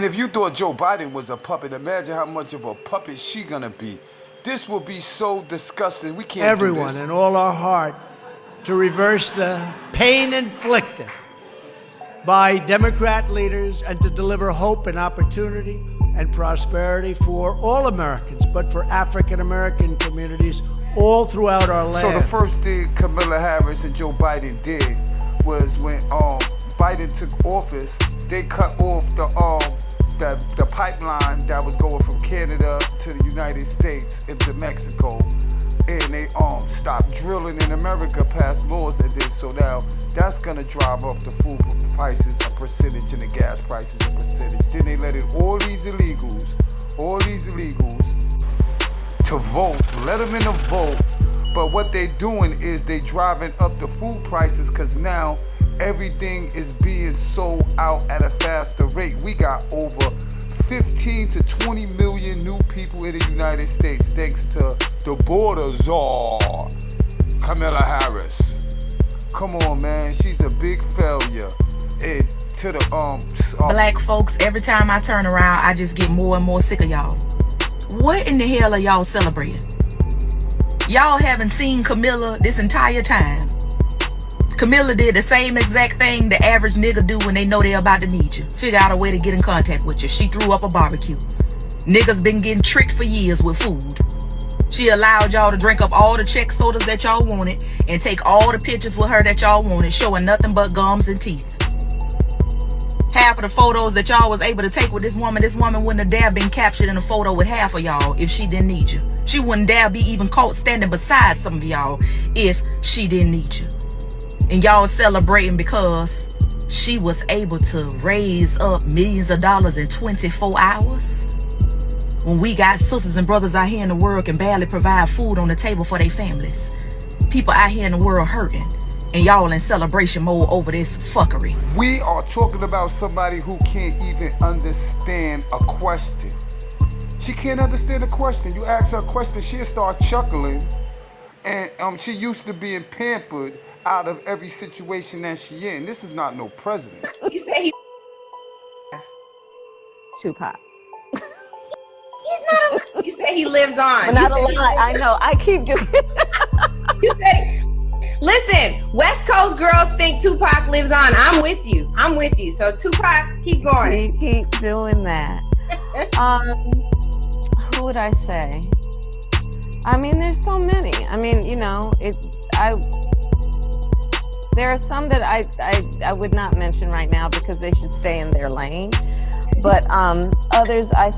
if you thought Joe Biden was a puppet, imagine how much of a puppet she gonna be. This will be so disgusting. We can't everyone do this. in all our heart to reverse the pain inflicted by Democrat leaders and to deliver hope and opportunity and prosperity for all Americans, but for African-American communities all throughout our land. So the first thing Kamala Harris and Joe Biden did was when Biden took office, they cut off the pipeline that was going from Canada to the United States into Mexico. And they stopped drilling in America past laws that did. So now that's gonna drive up the food prices a percentage and the gas prices a percentage. Then they let in all these illegals to vote, let them in the vote. But what they doing is they driving up the food prices because now everything is being sold out at a faster rate. We got over 15 to 20 million new people in the United States thanks to the border czar, Kamala Harris. Come on, man, she's a big failure. And to the black folks, every time I turn around, I just get more and more sick of y'all. What in the hell are y'all celebrating? Y'all haven't seen Camilla this entire time. Camilla did the same exact thing the average nigga do when they know they're about to need you. Figure out a way to get in contact with you. She threw up a barbecue. Niggas been getting tricked for years with food. She allowed y'all to drink up all the Czech sodas that y'all wanted and take all the pictures with her that y'all wanted, showing nothing but gums and teeth. Half of the photos that y'all was able to take with this woman wouldn't have dare been captured in a photo with half of y'all if she didn't need you. She wouldn't dare be even caught standing beside some of y'all if she didn't need you. And y'all celebrating because she was able to raise up millions of dollars in 24 hours? When we got sisters and brothers out here in the world can barely provide food on the table for their families. People out here in the world hurting. And y'all in celebration mode over this fuckery. We are talking about somebody who can't even understand a question. She can't understand a question. You ask her a question, she'll start chuckling. And she used to being pampered out of every situation that she in. This is not no president. You say he Tupac. He's not. You say he lives on. But not a lot. I know. I keep doing. You say. Listen, West Coast girls think Tupac lives on. I'm with you. So Tupac, keep going. Keep doing that. Who would I say? I mean, there's so many. I mean, you know, there are some that I would not mention right now because they should stay in their lane. But others I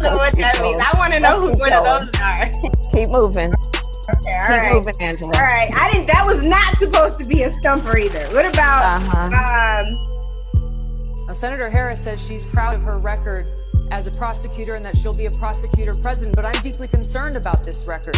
know what that means. I want to know who one of those are. Keep moving. Okay, all right. Keep moving, Angela. All right. That was not supposed to be a stumper either. What about Senator Harris says she's proud of her record as a prosecutor and that she'll be a prosecutor president, but I'm deeply concerned about this record.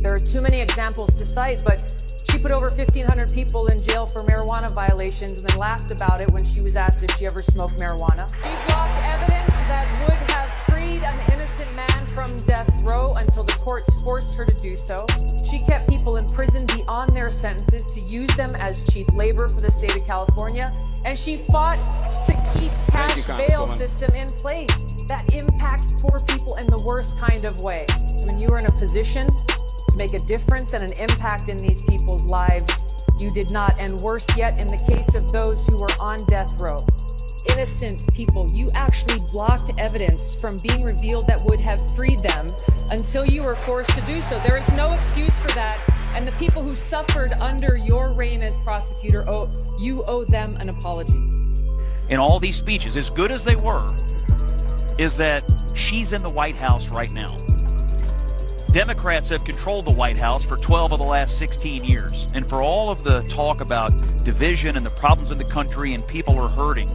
There are too many examples to cite, but she put over 1,500 people in jail for marijuana violations and then laughed about it when she was asked if she ever smoked marijuana. She blocked evidence that would have freed an innocent man from death row until the courts forced her to do so. She kept people in prison beyond their sentences to use them as cheap labor for the state of California. And she fought to keep cash bail system in place that impacts poor people in the worst kind of way. When you are in a position to make a difference and an impact in these people's lives, you did not. And worse yet, in the case of those who were on death row, innocent people, you actually blocked evidence from being revealed that would have freed them until you were forced to do so. There is no excuse for that. And the people who suffered under your reign as prosecutor, you owe them an apology. In all these speeches, as good as they were, is that she's in the White House right now. Democrats have controlled the White House for 12 of the last 16 years. And for all of the talk about division and the problems in the country and people are hurting,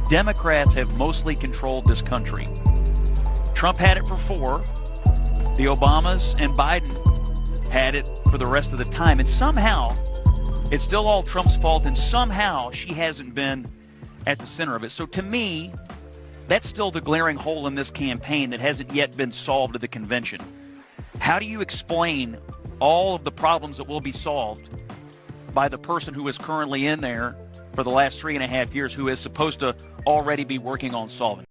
Democrats have mostly controlled this country. Trump had it for 4. The Obamas and Biden had it for the rest of the time. And somehow, it's still all Trump's fault, and somehow she hasn't been at the center of it. So to me, that's still the glaring hole in this campaign that hasn't yet been solved at the convention. How do you explain all of the problems that will be solved by the person who is currently in there for the last 3.5 years who is supposed to already be working on solving.